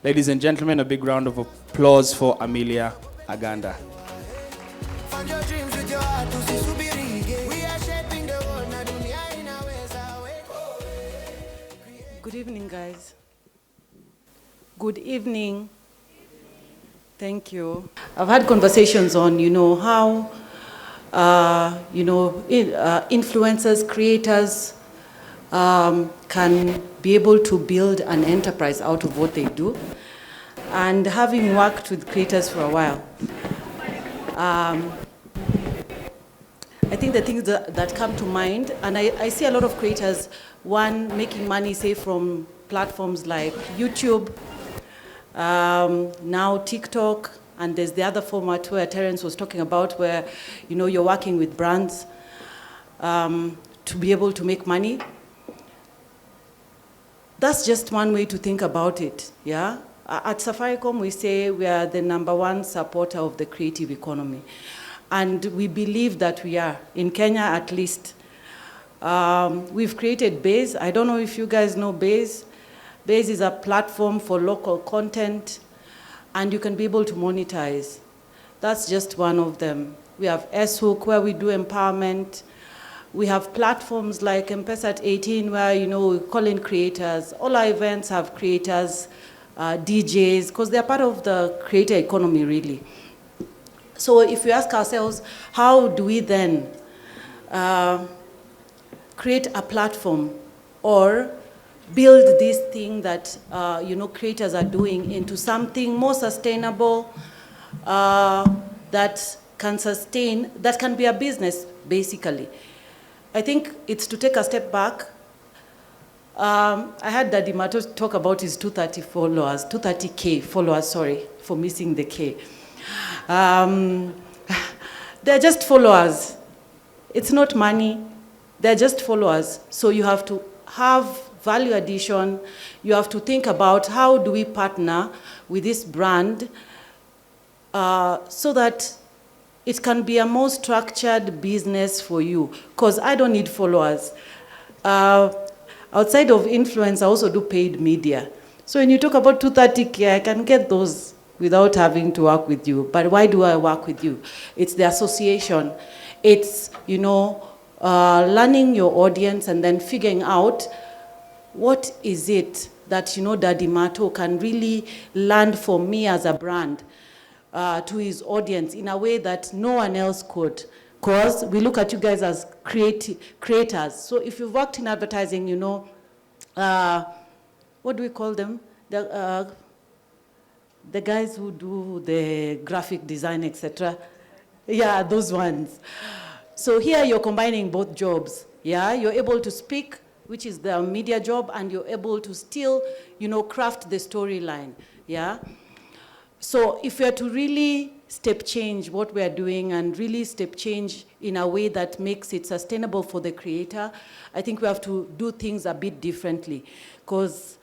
Ladies and gentlemen, a big round of applause for Amelia Aganda. Good evening, guys. Good evening. Thank you. I've had conversations on, how, influencers, creators can be able to build an enterprise out of what they do. And having worked with creators for a while, I think the things that come to mind, and I see a lot of creators, one, making money, say, from platforms like YouTube, now TikTok, and there's the other format where Terence was talking about where, you're working with brands to be able to make money. That's just one way to think about it, yeah? At Safaricom, we say we are the #1 supporter of the creative economy. And we believe that we are, in Kenya at least. We've created Base. I don't know if you guys know Base. Base is a platform for local content, and you can be able to monetize. That's just one of them. We have S-Hook, where we do empowerment. We have platforms like M-Pesa at 18, where, we call in creators. All our events have creators, DJs, because they're part of the creator economy, really. So if we ask ourselves, how do we then create a platform or build this thing that creators are doing into something more sustainable, that can sustain, that can be a business, basically. I think it's to take a step back. I had Daddy Mato talk about his 230K followers, sorry for missing the K. They're just followers. It's not money. They're just followers. So you have to have value addition. You have to think about how do we partner with this brand so that it can be a more structured business for you. Because I don't need followers. Outside of influence, I also do paid media. So when you talk about 230K, I can get those without having to work with you. But why do I work with you? It's the association. It's, learning your audience and then figuring out what is it that, Daddy Mato can really land for me as a brand to his audience in a way that no one else could. Because we look at you guys as creators. So if you've worked in advertising, what do we call them? The guys who do the graphic design, etc. Yeah, those ones. So here you're combining both jobs. Yeah, you're able to speak, which is the media job, and you're able to still, craft the storyline. Yeah. So if we are to really step change what we are doing and really step change in a way that makes it sustainable for the creator, I think we have to do things a bit differently. Because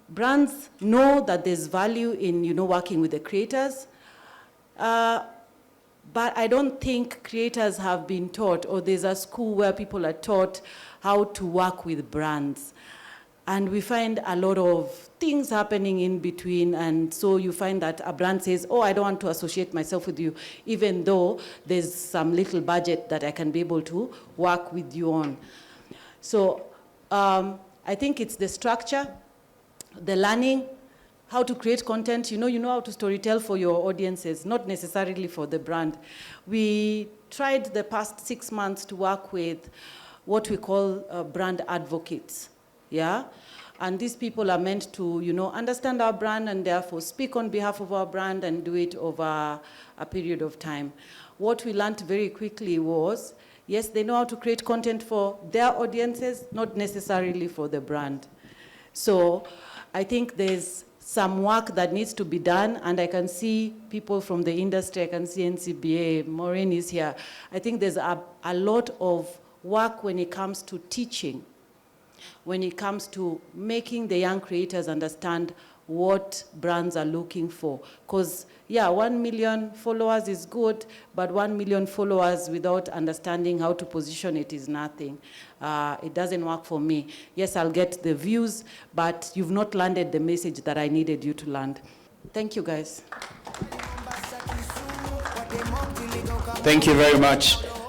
brands know that there's value in, working with the creators, but I don't think creators have been taught, or there's a school where people are taught how to work with brands. And we find a lot of things happening in between, and so you find that a brand says, oh, I don't want to associate myself with you, even though there's some little budget that I can be able to work with you on. So I think it's the structure, the learning, how to create content. You know how to storytell for your audiences, not necessarily for the brand. We tried the past 6 months to work with what we call brand advocates, yeah? And these people are meant to, understand our brand and therefore speak on behalf of our brand and do it over a period of time. What we learned very quickly was, yes, they know how to create content for their audiences, not necessarily for the brand. So I think there's some work that needs to be done, and I can see people from the industry, I can see NCBA, Maureen is here. I think there's a lot of work when it comes to teaching when it comes to making the young creators understand what brands are looking for. Because, yeah, 1 million followers is good, but 1 million followers without understanding how to position it is nothing. It doesn't work for me. Yes, I'll get the views, but you've not landed the message that I needed you to land. Thank you, guys. Thank you very much.